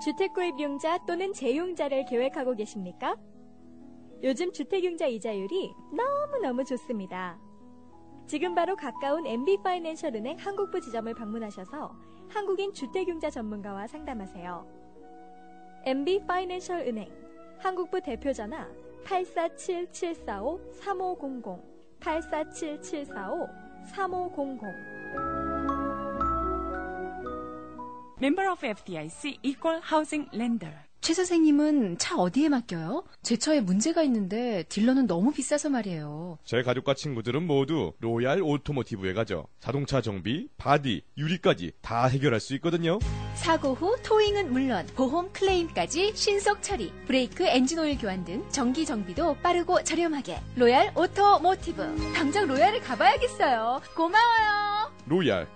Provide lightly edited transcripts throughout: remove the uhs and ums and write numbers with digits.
주택구입융자 또는 재융자를 계획하고 계십니까? 요즘 주택융자 이자율이 너무너무 좋습니다. 지금 바로 가까운 MB파이낸셜은행 한국부 지점을 방문하셔서 한국인 주택융자 전문가와 상담하세요. MB파이낸셜은행 한국부 대표전화 847-745-3500 847-745-3500 Member of FDIC Equal Housing Lender. 최 선생님은 차 어디에 맡겨요? 제 차에 문제가 있는데 딜러는 너무 비싸서 말이에요. 제 가족과 친구들은 모두 로얄 오토모티브에 가죠. 자동차 정비, 바디, 유리까지 다 해결할 수 있거든요. 사고 후 토잉은 물론 보험 클레임까지 신속 처리, 브레이크 엔진 오일 교환 등 정기 정비도 빠르고 저렴하게. 로얄 오토모티브. 당장 로얄을 가봐야겠어요. 고마워요.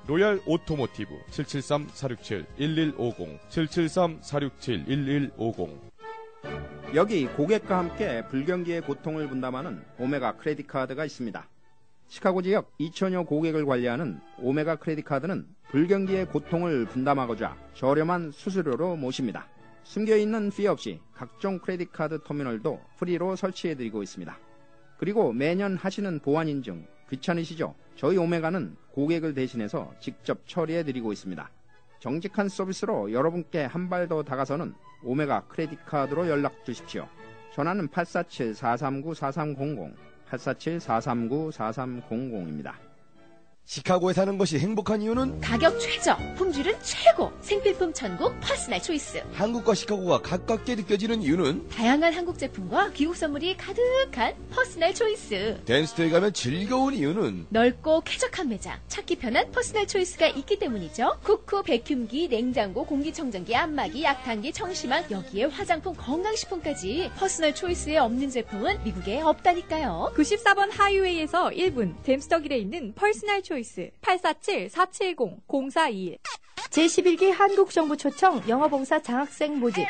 로얄 오토모티브 773-467-1150 773-467-1150 여기 고객과 함께 불경기의 고통을 분담하는 오메가 크레딧 카드가 있습니다. 시카고 지역 2천여 고객을 관리하는 오메가 크레딧 카드는 불경기의 고통을 분담하고자 저렴한 수수료로 모십니다. 숨겨있는 피 없이 각종 크레딧 카드 터미널도 프리로 설치해드리고 있습니다. 그리고 매년 하시는 보안 인증 귀찮으시죠? 저희 오메가는 고객을 대신해서 직접 처리해드리고 있습니다. 정직한 서비스로 여러분께 한 발 더 다가서는 오메가 크레딧 카드로 연락 주십시오. 전화는 847-439-4300, 847-439-4300입니다. 시카고에 사는 것이 행복한 이유는 가격 최저, 품질은 최고, 생필품 천국 퍼스널 초이스. 한국과 시카고가 가깝게 느껴지는 이유는 다양한 한국 제품과 귀국 선물이 가득한 퍼스널 초이스. 댄스토에 가면 즐거운 이유는 넓고 쾌적한 매장, 찾기 편한 퍼스널 초이스가 있기 때문이죠. 쿠쿠, 백큐기, 냉장고, 공기청정기, 안마기, 약탕기, 청심환, 여기에 화장품, 건강식품까지 퍼스널 초이스에 없는 제품은 미국에 없다니까요. 94번 하이웨이에서 1분 댐스터길에 있는 퍼스널 초이스 847-470-0421 제11기 한국정부 초청 영어봉사 장학생 모집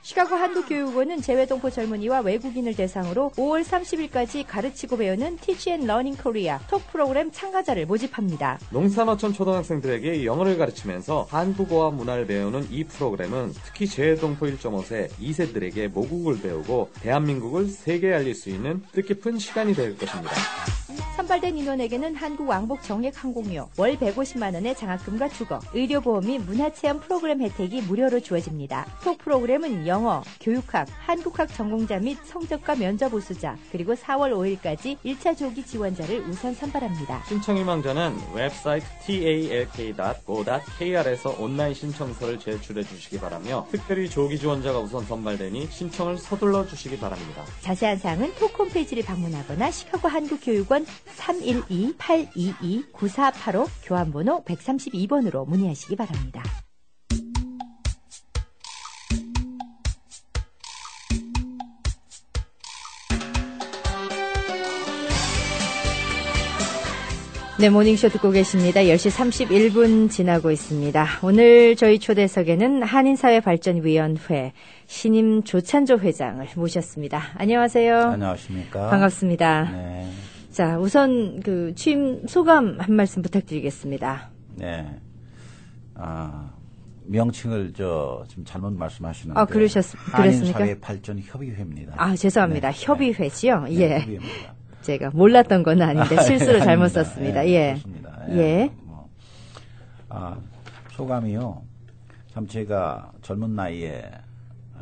시카고 한국교육원은 재외동포 젊은이와 외국인을 대상으로 5월 30일까지 가르치고 배우는 Teach and Learning Korea 톡 프로그램 참가자를 모집합니다. 농산어촌 초등학생들에게 영어를 가르치면서 한국어와 문화를 배우는 이 프로그램은 특히 재외동포 1.5세 2세들에게 모국을 배우고 대한민국을 세계에 알릴 수 있는 뜻깊은 시간이 될 것입니다. 선발된 인원에게는 한국 왕복 정액 항공료, 월 150만 원의 장학금과 주거, 의료보험 및 문화체험 프로그램 혜택이 무료로 주어집니다. 톡 프로그램은 영어, 교육학, 한국학 전공자 및 성적과 면접 우수자, 그리고 4월 5일까지 1차 조기 지원자를 우선 선발합니다. 신청 희망자는 웹사이트 talk.go.kr에서 온라인 신청서를 제출해 주시기 바라며 특별히 조기 지원자가 우선 선발되니 신청을 서둘러 주시기 바랍니다. 자세한 사항은 톡 홈페이지를 방문하거나 시카고 한국교육원 312-822-9485 교환번호 132번으로 문의하시기 바랍니다. 네, 모닝쇼 듣고 계십니다. 10시 31분 지나고 있습니다. 오늘 저희 초대석에는 한인사회발전위원회 신임 조찬조 회장을 모셨습니다. 안녕하세요. 안녕하십니까. 반갑습니다. 네. 자, 우선 그 취임 소감 한 말씀 부탁드리겠습니다. 네. 명칭을 좀 잘못 말씀하시는데. 그랬습니까? 한인사회발전협의회입니다. 죄송합니다. 네. 협의회지요? 네, 예. 협의회입니다. 제가 몰랐던 건 아닌데 실수로 잘못 썼습니다. 네, 예. 좋습니다. 예. 소감이요. 참 제가 젊은 나이에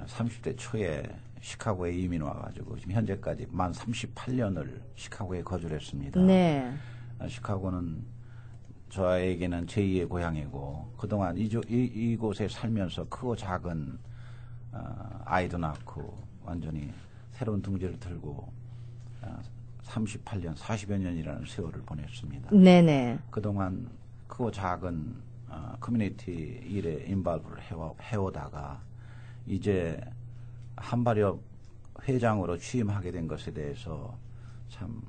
30대 초에 시카고에 이민 와가지고 지금 현재까지 만 38년을 시카고에 거주를 했습니다. 네. 시카고는 저에게는 제2의 고향이고 그동안 이곳에 살면서 크고 작은 아이도 낳고 완전히 새로운 둥지를 들고 38년, 40여 년이라는 세월을 보냈습니다. 네네. 그동안 크고 작은 커뮤니티 일에 인발브를 해오다가 이제 한발협 회장으로 취임하게 된 것에 대해서 참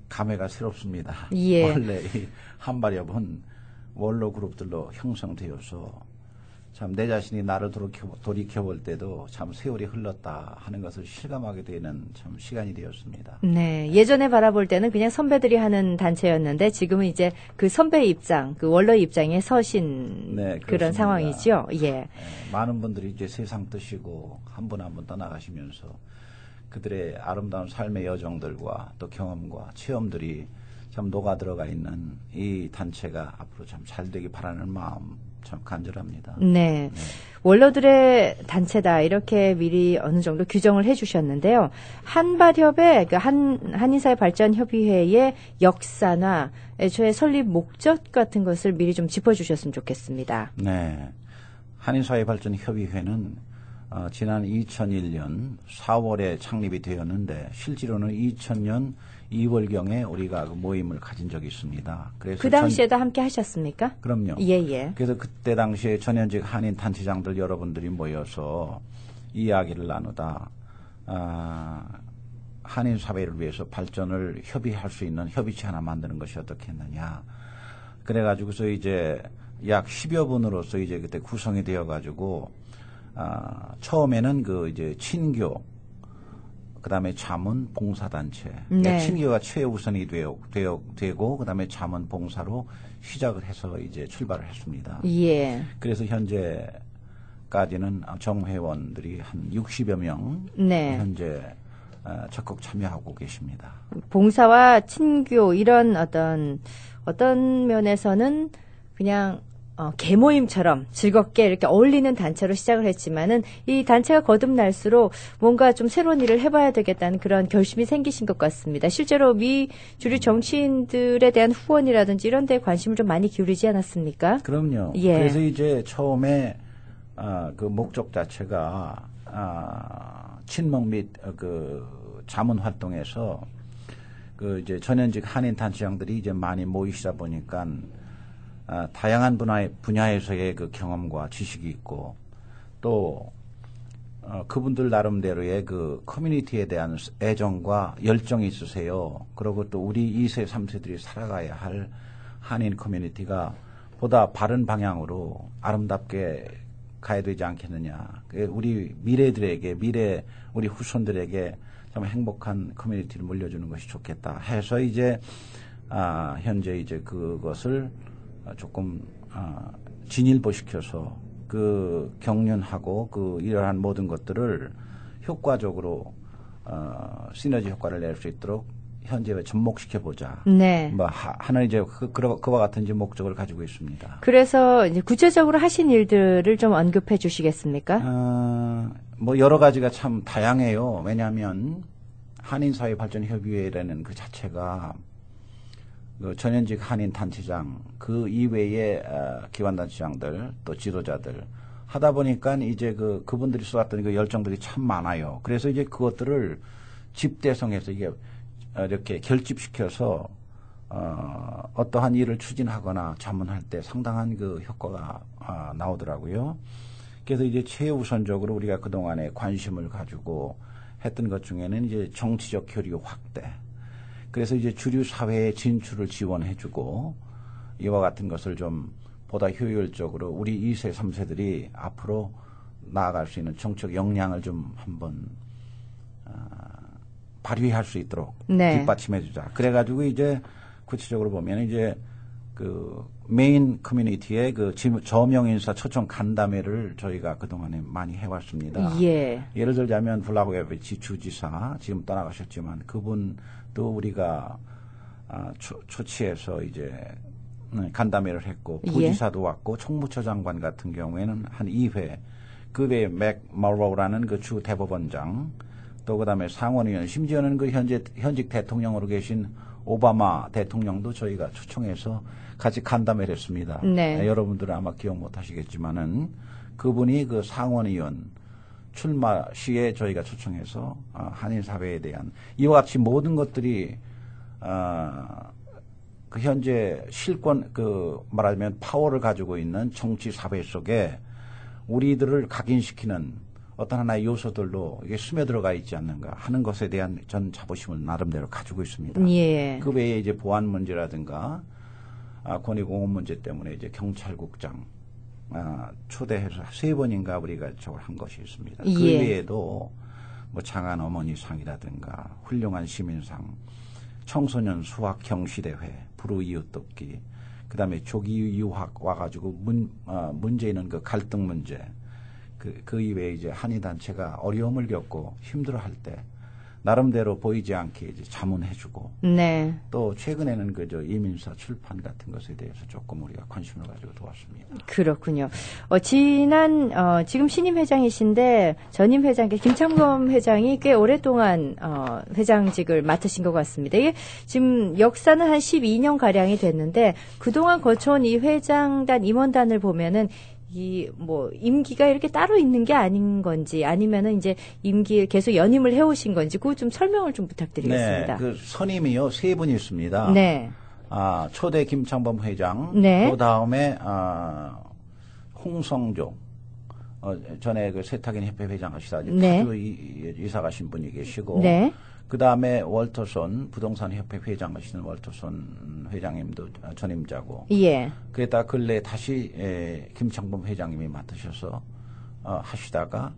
감회가 새롭습니다. 예. 원래 이 한발협은 원로 그룹들로 형성되어서 참 내 자신이 나를 돌이켜볼 때도 참 세월이 흘렀다 하는 것을 실감하게 되는 참 시간이 되었습니다. 네, 예전에 바라볼 때는 그냥 선배들이 하는 단체였는데 지금은 이제 그 선배 입장, 그 원로의 입장에 서신 네, 그런 그렇습니다. 상황이죠. 예. 네, 많은 분들이 이제 세상 뜨시고 한 분 한 분 떠나가시면서 그들의 아름다운 삶의 여정들과 또 경험과 체험들이 참 녹아 들어가 있는 이 단체가 앞으로 참 잘 되기 바라는 마음 참 간절합니다. 네. 원로들의 단체다 이렇게 미리 어느 정도 규정을 해주셨는데요. 한발협의 그 한인사회 발전 협의회의 역사나 애초에 설립 목적 같은 것을 미리 좀 짚어주셨으면 좋겠습니다. 네. 한인사회 발전 협의회는 지난 2001년 4월에 창립이 되었는데 실제로는 2000년 2월경에 우리가 그 모임을 가진 적이 있습니다. 그래서 그 당시에도 함께 하셨습니까? 그럼요. 예. 그래서 그때 당시에 전현직 한인 단체장들 여러분들이 모여서 이야기를 나누다 한인 사회를 위해서 발전을 협의할 수 있는 협의체 하나 만드는 것이 어떻겠느냐. 그래가지고서 이제 약 10여 분으로서 이제 그때 구성이 되어가지고 처음에는 그 이제 친교, 그다음에 자문 봉사단체. 네. 친교가 최우선이 되고 그다음에 자문 봉사로 시작을 해서 이제 출발을 했습니다. 예. 그래서 현재까지는 정회원들이 한 60여 명 네. 현재 적극 참여하고 계십니다. 봉사와 친교 이런 어떤 면에서는 그냥 개모임처럼 즐겁게 이렇게 어울리는 단체로 시작을 했지만은 이 단체가 거듭날수록 뭔가 좀 새로운 일을 해봐야 되겠다는 그런 결심이 생기신 것 같습니다. 실제로 미 주류 정치인들에 대한 후원이라든지 이런 데에 관심을 좀 많이 기울이지 않았습니까? 그럼요. 예. 그래서 이제 처음에 그 목적 자체가 친목 및 그 자문 활동에서 그 이제 전현직 한인 단체장들이 이제 많이 모이시다 보니까 다양한 분야에서의 그 경험과 지식이 있고 또 그분들 나름대로의 그 커뮤니티에 대한 애정과 열정이 있으세요. 그리고 또 우리 2세, 3세들이 살아가야 할 한인 커뮤니티가 보다 바른 방향으로 아름답게 가야 되지 않겠느냐. 우리 미래 우리 후손들에게 참 행복한 커뮤니티를 물려주는 것이 좋겠다 해서 이제 현재 이제 그것을 조금 진일보시켜서 그 경륜하고 그 이러한 모든 것들을 효과적으로 시너지 효과를 낼 수 있도록 현재에 접목시켜 보자. 네. 뭐 하나 이제 그와 같은 이제 목적을 가지고 있습니다. 그래서 이제 구체적으로 하신 일들을 좀 언급해 주시겠습니까? 뭐 여러 가지가 참 다양해요. 왜냐하면 한인사회발전협의회라는 그 자체가 그 전현직 한인 단체장 그 이외의 기관단체장들 또 지도자들 하다 보니까 이제 그분들이 쏟았던 그 열정들이 참 많아요. 그래서 이제 그것들을 집대성해서 이게 이렇게 결집시켜서 어떠한 일을 추진하거나 자문할 때 상당한 그 효과가 나오더라고요. 그래서 이제 최우선적으로 우리가 그동안에 관심을 가지고 했던 것 중에는 이제 정치적 교류 확대. 그래서 이제 주류 사회의 진출을 지원해주고 이와 같은 것을 좀 보다 효율적으로 우리 2세, 3세들이 앞으로 나아갈 수 있는 정책 역량을 좀 한번 발휘할 수 있도록 네. 뒷받침해주자. 그래가지고 이제 구체적으로 보면 이제 그 메인 커뮤니티의 그 저명인사 초청 간담회를 저희가 그동안에 많이 해왔습니다. 예. 예를 들자면 블라고예비치 주지사 지금 떠나가셨지만 그분도 우리가 초치해서 이제 간담회를 했고 부지사도 왔고 총무처 장관 같은 경우에는 한 2회 그 외에 맥 머로우라는 그 주 대법원장 또 그다음에 상원의원 심지어는 그 현직 대통령으로 계신 오바마 대통령도 저희가 초청해서 같이 간담회를 했습니다. 네. 여러분들은 아마 기억 못 하시겠지만은 그분이 그 상원의원 출마 시에 저희가 초청해서 한인 사회에 대한 이와 같이 모든 것들이 그 현재 실권 말하자면 파워를 가지고 있는 정치 사회 속에 우리들을 각인시키는 어떤 하나의 요소들로 이게 스며들어가 있지 않는가 하는 것에 대한 전 자부심을 나름대로 가지고 있습니다. 예. 그 외에 이제 보안 문제라든가 권익공원 문제 때문에 이제 경찰국장 초대해서 3번인가 우리가 저걸 한 것이 있습니다. 예. 그 외에도 뭐 장안 어머니상이라든가 훌륭한 시민상, 청소년 수학 경시대회, 불우 이웃 돕기, 그다음에 조기 유학 와가지고 문제 있는 그 갈등 문제, 그 이외에 이제 한인 단체가 어려움을 겪고 힘들어할 때 나름대로 보이지 않게 이제 자문해주고, 네. 또 최근에는 그저 이민사 출판 같은 것에 대해서 조금 우리가 관심을 가지고 도왔습니다. 그렇군요. 지금 신임 회장이신데 전임 회장께 김창범 회장이 꽤 오랫동안 회장직을 맡으신 것 같습니다. 이게 지금 역사는 한 12년 가량이 됐는데 그동안 거쳐온 이 회장단 임원단을 보면은 임기가 이렇게 따로 있는 게 아닌 건지, 아니면은 이제 임기 계속 연임을 해오신 건지, 그거 좀 설명을 좀 부탁드리겠습니다. 네, 그 선임이요, 3분이 있습니다. 네. 초대 김창범 회장, 네. 그 다음에, 홍성종, 전에 그 세탁인 협회 회장 하시다, 네. 파주 이사 가신 분이 계시고, 네. 그 다음에 월터손, 부동산 협회 회장 하시는 월터손 회장님도 전임자고, 예. 그에다 근래 다시 김창범 회장님이 맡으셔서 하시다가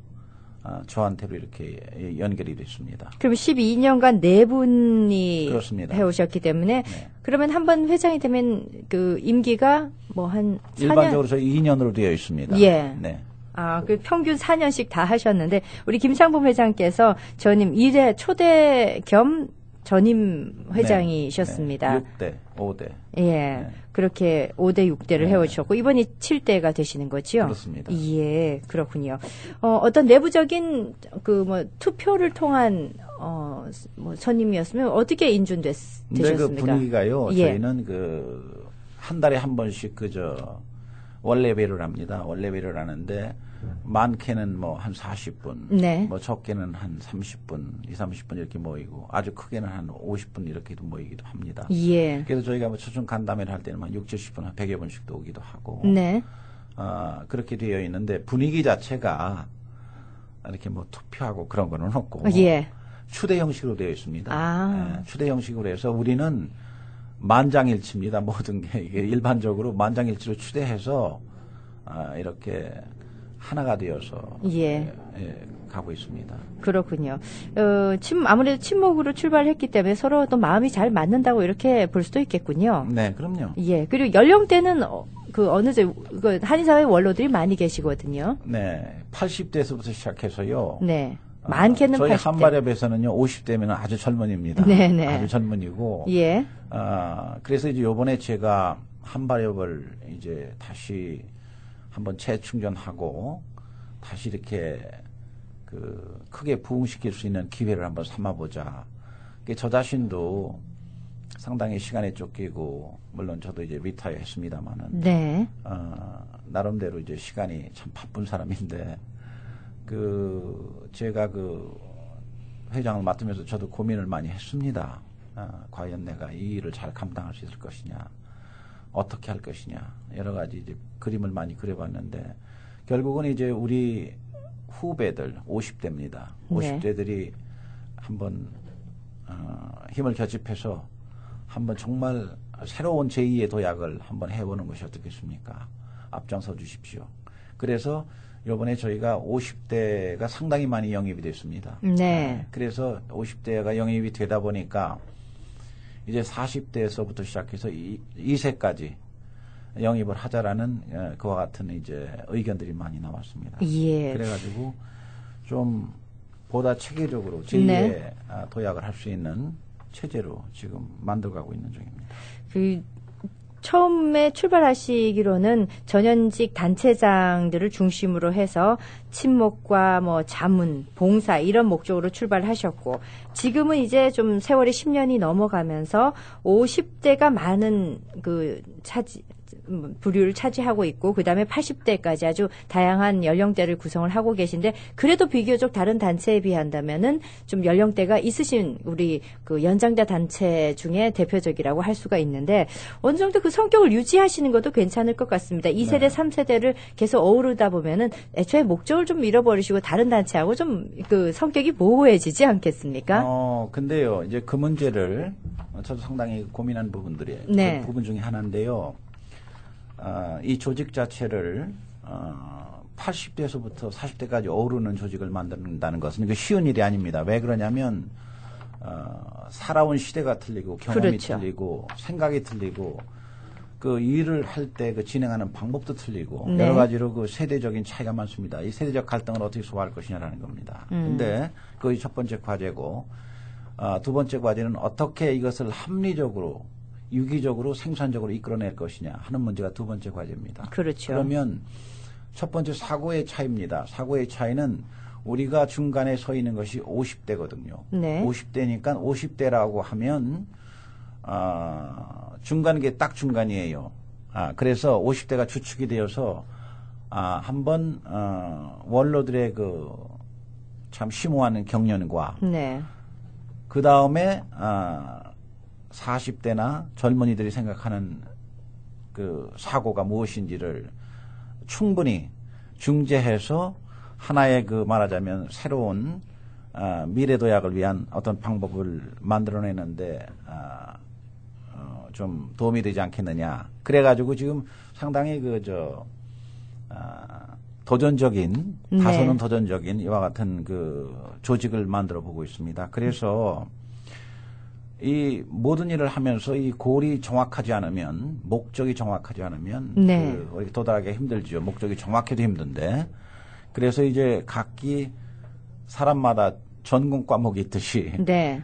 저한테로 이렇게 연결이 됐습니다. 그럼 12년간 4분이 그렇습니다. 해오셨기 때문에 네. 그러면 한번 회장이 되면 그 임기가 뭐 한 4년? 일반적으로 저희 2년으로 되어 있습니다. 예. 네. 그 평균 4년씩 다 하셨는데 우리 김창범 회장께서 전임 1회 초대 겸 전임 회장이셨습니다. 네. 6대, 5대. 예. 네. 그렇게 5대 6대를 해오셨고 이번이 7대가 되시는 거지요? 그렇습니다. 예, 그렇군요. 어떤 내부적인 투표를 통한 선임이었으면 어떻게 인준되셨습니까? 그 분위기가요. 예. 저희는 한 달에 한 번씩 원래배를 합니다. 원래배를 하는데 많게는 한 40분, 네. 적게는 한 30분, 30분 이렇게 모이고 아주 크게는 한 50분 이렇게도 모이기도 합니다. 예. 그래서 저희가 초청 간담회를 할 때는 한 60, 70분, 한 100여 번씩도 오기도 하고, 네. 그렇게 되어 있는데 분위기 자체가 이렇게 투표하고 그런 거는 없고, 예. 추대 형식으로 되어 있습니다. 네, 추대 형식으로 해서 우리는 만장일치입니다. 모든 게 이게 일반적으로 만장일치로 추대해서 이렇게 하나가 되어서 가고 있습니다. 그렇군요. 아무래도 친목으로 출발했기 때문에 서로 또 마음이 잘 맞는다고 이렇게 볼 수도 있겠군요. 네, 그럼요. 예. 그리고 연령대는 한인사회 원로들이 많이 계시거든요. 네, 80대에서부터 시작해서요. 네. 많게는 저희 80대. 한발협에서는요, 50대면 아주 젊은입니다. 네네. 아주 젊은이고. 예. 그래서 이제 요번에 제가 한발협을 이제 다시 한번 재충전하고 다시 이렇게 크게 부흥시킬 수 있는 기회를 한번 삼아보자. 저 자신도 상당히 시간에 쫓기고, 물론 저도 이제 리타이어 했습니다만은. 네. 나름대로 이제 시간이 참 바쁜 사람인데, 제가 회장을 맡으면서 저도 고민을 많이 했습니다. 과연 내가 이 일을 잘 감당할 수 있을 것이냐, 어떻게 할 것이냐, 여러 가지 이제 그림을 많이 그려봤는데, 결국은 이제 우리 후배들, 50대입니다. 50대들이 한번, 힘을 결집해서 한번 정말 새로운 제2의 도약을 한번 해보는 것이 어떻겠습니까? 앞장서 주십시오. 그래서 요번에 저희가 50대가 상당히 많이 영입이 됐습니다. 네. 그래서 50대가 영입이 되다 보니까 이제 40대에서부터 시작해서 2세까지 영입을 하자라는 그와 같은 이제 의견들이 많이 나왔습니다. 예. 그래가지고 좀 보다 체계적으로 제2의 도약을 할 수 있는 체제로 지금 만들어가고 있는 중입니다. 처음에 출발하시기로는 전현직 단체장들을 중심으로 해서 친목과 자문, 봉사 이런 목적으로 출발하셨고 지금은 이제 좀 세월이 10년이 넘어가면서 50대가 많은 부류를 차지하고 있고 그다음에 80대까지 아주 다양한 연령대를 구성을 하고 계신데 그래도 비교적 다른 단체에 비한다면은 좀 연령대가 있으신 우리 연장자 단체 중에 대표적이라고 할 수가 있는데 어느 정도 그 성격을 유지하시는 것도 괜찮을 것 같습니다. 2세대, 네. 3세대를 계속 어우르다 보면은 애초에 목적을 좀 잃어버리시고 다른 단체하고 좀 성격이 모호해지지 않겠습니까? 근데요, 이제 그 문제를 저도 상당히 고민한 부분들이 네. 그 부분 중에 하나인데요. 이 조직 자체를 80대에서부터 40대까지 오르는 조직을 만든다는 것은 이게 쉬운 일이 아닙니다. 왜 그러냐면 살아온 시대가 틀리고 경험이 그렇죠. 틀리고 생각이 틀리고 그 일을 할 때 그 진행하는 방법도 틀리고 네. 여러 가지로 그 세대적인 차이가 많습니다. 이 세대적 갈등을 어떻게 소화할 것이냐라는 겁니다. 근데 그게 첫 번째 과제고 두 번째 과제는 어떻게 이것을 합리적으로 유기적으로 생산적으로 이끌어낼 것이냐 하는 문제가 두 번째 과제입니다. 그렇죠. 그러면 첫 번째 사고의 차이입니다. 사고의 차이는 우리가 중간에 서 있는 것이 50대거든요. 네. 50대니까 50대라고 하면 중간 게 딱 중간이에요. 그래서 50대가 주축이 되어서 한번 원로들의 그 참 심오한 경륜과 네. 그 다음에 40대나 젊은이들이 생각하는 그 사고가 무엇인지를 충분히 중재해서 하나의 그 말하자면 새로운 미래도약을 위한 어떤 방법을 만들어내는데 좀 도움이 되지 않겠느냐. 그래가지고 지금 상당히 도전적인, 네. 다소는 도전적인 이와 같은 그 조직을 만들어 보고 있습니다. 그래서 이 모든 일을 하면서 이 골이 정확하지 않으면, 목적이 정확하지 않으면 네. 도달하기 힘들죠. 목적이 정확해도 힘든데. 그래서 이제 각기 사람마다 전공 과목이 있듯이 네.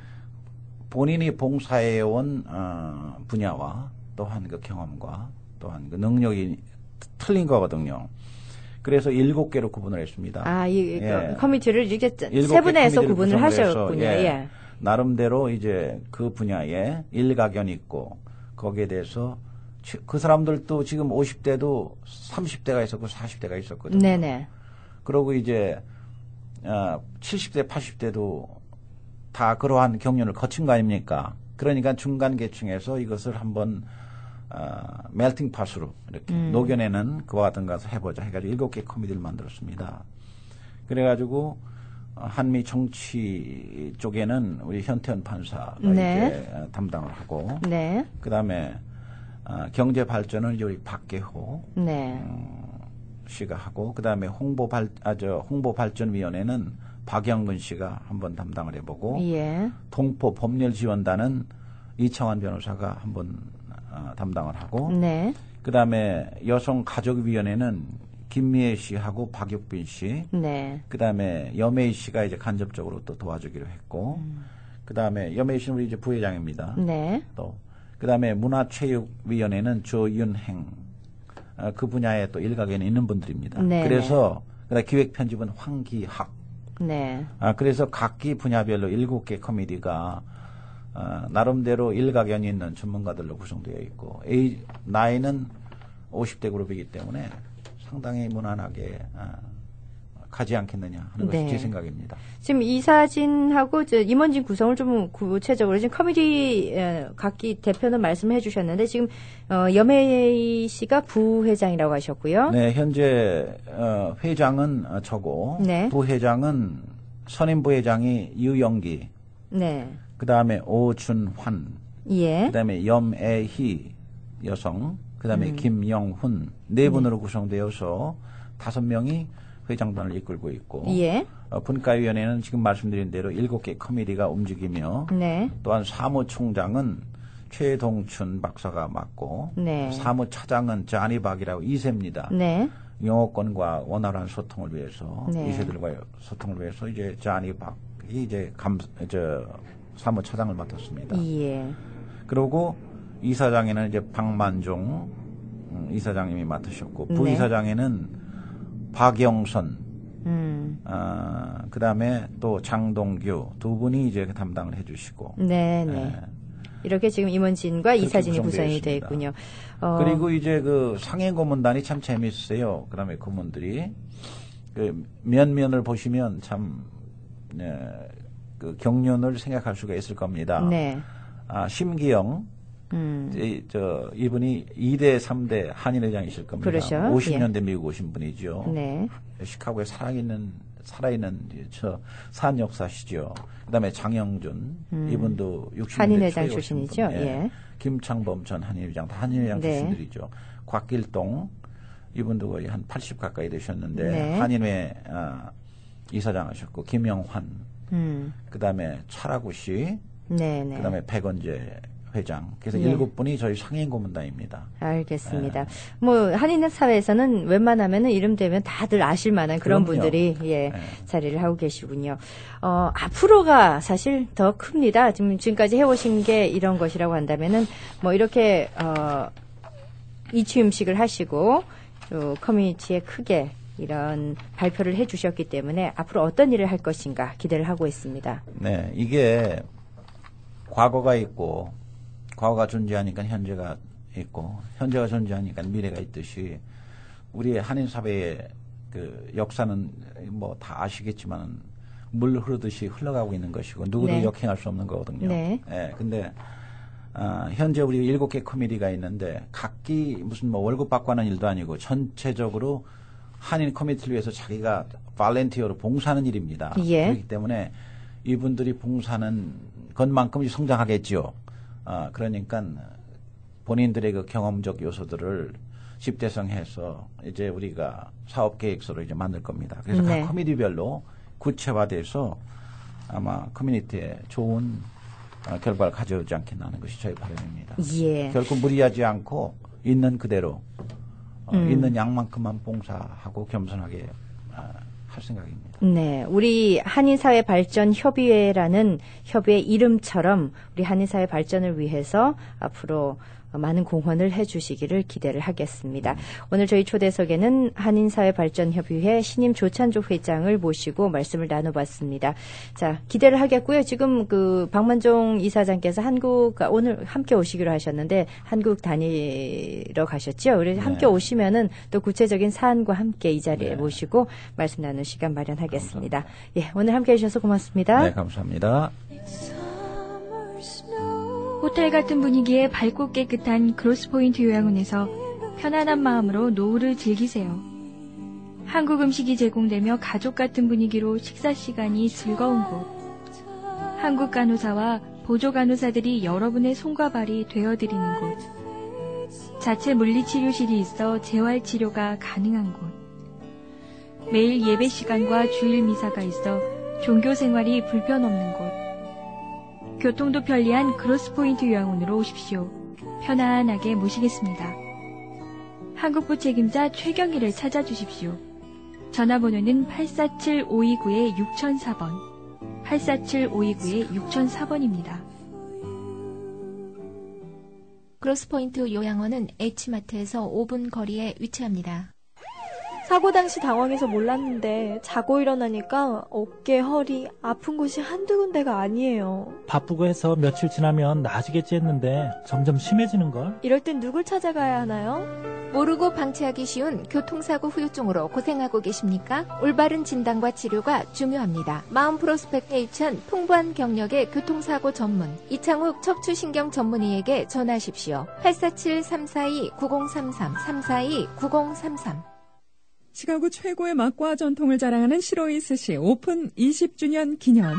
본인이 봉사해온 분야와 또한 그 경험과 또한 그 능력이 틀린 거거든요. 그래서 7개로 구분을 했습니다. 이 커뮤니티를 이렇게 7개 세분화해서 커뮤니티를 구분을 구성을 해서, 하셨군요. 예. 나름대로 이제 그 분야에 일가견이 있고 거기에 대해서 그 사람들도 지금 50대도 30대가 있었고 40대가 있었거든요. 네네. 그러고 이제 70대, 80대도 다 그러한 경륜을 거친 거 아닙니까? 그러니까 중간 계층에서 이것을 한번 멜팅 팟으로 이렇게 녹여내는 그와 같은 것을 해보자 해가지고 7개 커뮤니티를 만들었습니다. 그래가지고 한미 정치 쪽에는 우리 현태원 판사가 네. 이제 담당을 하고, 네. 그 다음에 경제 발전은 이제 우리 박계호 네. 씨가 하고, 그 다음에 홍보발전위원회는 박영근 씨가 한번 담당을 해보고, 예. 동포 법률지원단은 이창환 변호사가 한번 담당을 하고, 네. 그 다음에 여성가족위원회는 김미애 씨하고 박육빈 씨, 네. 그 다음에 여메이 씨가 이제 간접적으로 또 도와주기로 했고, 그 다음에 여메이 씨는 우리 이제 부회장입니다. 네. 또, 그 다음에 문화체육위원회는 조윤행, 그 분야에 또 일각에는 있는 분들입니다. 네. 그래서, 그다음 기획편집은 황기학. 네. 그래서 각기 분야별로 7개 커미디가 나름대로 일가견이 있는 전문가들로 구성되어 있고, 나이는 50대 그룹이기 때문에 상당히 무난하게 가지 않겠느냐 하는 것이 네. 제 생각입니다. 지금 이 사진하고 임원진 구성을 좀 구체적으로 지금 커뮤니티 각기 대표는 말씀해 주셨는데 지금 여메이 씨가 부회장이라고 하셨고요. 네, 현재 회장은 저고, 네. 부회장은 선임 부회장이 유영기, 네. 그 다음에 오준환, 예. 그 다음에 염애희 여성, 그 다음에 김영훈, 네 분으로 구성되어서 5명이 회장단을 이끌고 있고, 예. 분과위원회는 지금 말씀드린 대로 7개 커미티가 움직이며, 네. 또한 사무총장은 최동춘 박사가 맡고, 네. 사무차장은 자니박이라고 2세입니다. 네. 영어권과 원활한 소통을 위해서, 네. 2세들과 소통을 위해서 이제 자니박이 이제 사무차장을 맡았습니다. 예. 그리고 이사장에는 이제 박만종 이사장님이 맡으셨고, 네. 부이사장에는 박영선, 그 다음에 또 장동규 두 분이 이제 담당을 해주시고. 네, 네. 이렇게 지금 임원진과 이 사진이 구성되어 구성이 되어 있습니다. 있군요. 그리고 이제 그 상해 고문단이 참 재밌어요. 그 다음에 고문들이. 그 면면을 보시면 참, 그 경륜을 생각할 수가 있을 겁니다. 네. 심기영, 이분이 2대, 3대 한인회장이실 겁니다. 그렇죠. 50년대 미국 오신 분이죠. 네. 시카고에 살아있는 산 역사시죠. 그 다음에 장영준, 이분도 60년대 한인회장 출신이죠. 예. 김창범 전 한인회장, 다 한인회장 네. 출신들이죠. 곽길동, 이분도 거의 한 80 가까이 되셨는데 네. 한인회 이사장 하셨고 김영환, 그다음에 차라구 씨, 네네. 그다음에 백원재 회장. 그래서 네. 7분이 저희 상임 고문단입니다. 알겠습니다. 뭐 한인 사회에서는 웬만하면은 이름 되면 다들 아실 만한 그런 그럼요. 분들이 자리를 하고 계시군요. 앞으로가 사실 더 큽니다. 지금까지 해오신 게 이런 것이라고 한다면은 뭐 이렇게 이취음식을 하시고 또 커뮤니티에 크게 이런 발표를 해주셨기 때문에 앞으로 어떤 일을 할 것인가 기대를 하고 있습니다. 네, 이게 과거가 있고 과거가 존재하니까 현재가 있고 현재가 존재하니까 미래가 있듯이 우리 한인 사회의 그 역사는 뭐 다 아시겠지만 물 흐르듯이 흘러가고 있는 것이고 누구도 네. 역행할 수 없는 거거든요. 네. 근데 현재 우리 7개 커뮤니티가 있는데 각기 무슨 뭐 월급 받고 하는 일도 아니고 전체적으로 한인 커뮤니티를 위해서 자기가 발렌티어로 봉사하는 일입니다. 예. 그렇기 때문에 이분들이 봉사하는 것만큼 성장하겠지요. 그러니까 본인들의 그 경험적 요소들을 집대성해서 이제 우리가 사업 계획서를 이제 만들 겁니다. 그래서 네. 각 커뮤니티별로 구체화돼서 아마 커뮤니티에 좋은 결과를 가져오지 않겠나 하는 것이 저희 바람입니다. 예. 결코 무리하지 않고 있는 그대로 있는 양만큼만 봉사하고 겸손하게 할 생각입니다. 네, 우리 한인사회발전협의회라는 협의회 이름처럼 우리 한인사회 발전을 위해서 앞으로 많은 공헌을 해주시기를 기대를 하겠습니다. 오늘 저희 초대석에는 한인사회발전협의회 신임 조찬조 회장을 모시고 말씀을 나눠봤습니다. 자, 기대를 하겠고요. 지금 그 박만종 이사장께서 오늘 함께 오시기로 하셨는데 한국 다니러 가셨죠? 그래서 함께 오시면은 또 구체적인 사안과 함께 이 자리에 모시고 말씀 나눌 시간 마련하겠습니다. 예, 오늘 함께 해주셔서 고맙습니다. 네, 감사합니다. 호텔 같은 분위기의 밝고 깨끗한 크로스포인트 요양원에서 편안한 마음으로 노후를 즐기세요. 한국 음식이 제공되며 가족 같은 분위기로 식사 시간이 즐거운 곳. 한국 간호사와 보조 간호사들이 여러분의 손과 발이 되어드리는 곳. 자체 물리치료실이 있어 재활치료가 가능한 곳. 매일 예배 시간과 주일 미사가 있어 종교 생활이 불편 없는 곳. 교통도 편리한 크로스포인트 요양원으로 오십시오. 편안하게 모시겠습니다. 한국부 책임자 최경희를 찾아주십시오. 전화번호는 847-529-6004번, 847-529-6004번입니다. 크로스포인트 요양원은 H마트에서 5분 거리에 위치합니다. 사고 당시 당황해서 몰랐는데 자고 일어나니까 어깨, 허리, 아픈 곳이 한두 군데가 아니에요. 바쁘고 해서 며칠 지나면 나아지겠지 했는데 점점 심해지는걸? 이럴 땐 누굴 찾아가야 하나요? 모르고 방치하기 쉬운 교통사고 후유증으로 고생하고 계십니까? 올바른 진단과 치료가 중요합니다. 마음 프로스펙트에 입찬 풍부한 경력의 교통사고 전문 이창욱 척추신경 전문의에게 전화하십시오. 847-342-9033, 342-9033. 시카고 최고의 맛과 전통을 자랑하는 시로이스시 오픈 20주년 기념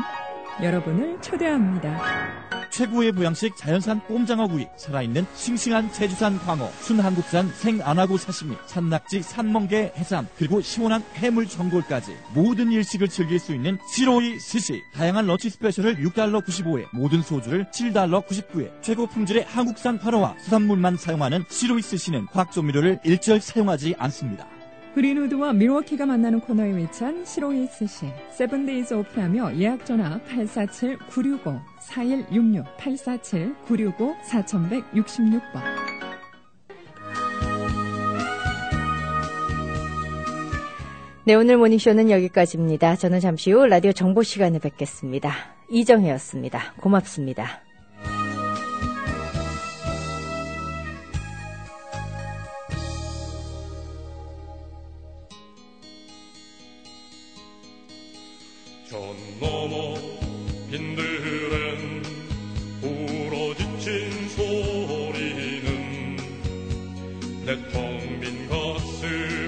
여러분을 초대합니다. 최고의 보양식 자연산 꼼장어구이, 살아있는 싱싱한 제주산 광어, 순한국산 생안하고 사시미, 산낙지, 산멍게, 해삼, 그리고 시원한 해물 전골까지 모든 일식을 즐길 수 있는 시로이 스시. 다양한 런치 스페셜을 $6.95에, 모든 소주를 $7.99에, 최고 품질의 한국산 활어와 수산물만 사용하는 시로이 스시는 화학조미료를 일절 사용하지 않습니다. 그린우드와 밀워키가 만나는 코너에 위치한 시로이 스시. 세븐데이즈 오픈하며 예약 전화 847-965-4166, 847-965-4166번. 네, 오늘 모닝쇼는 여기까지입니다. 저는 잠시 후 라디오 정보 시간에 뵙겠습니다. 이정혜였습니다. 고맙습니다. 전 넘어 빈들엔 부러지친 소리는 내 텅 빈 가슴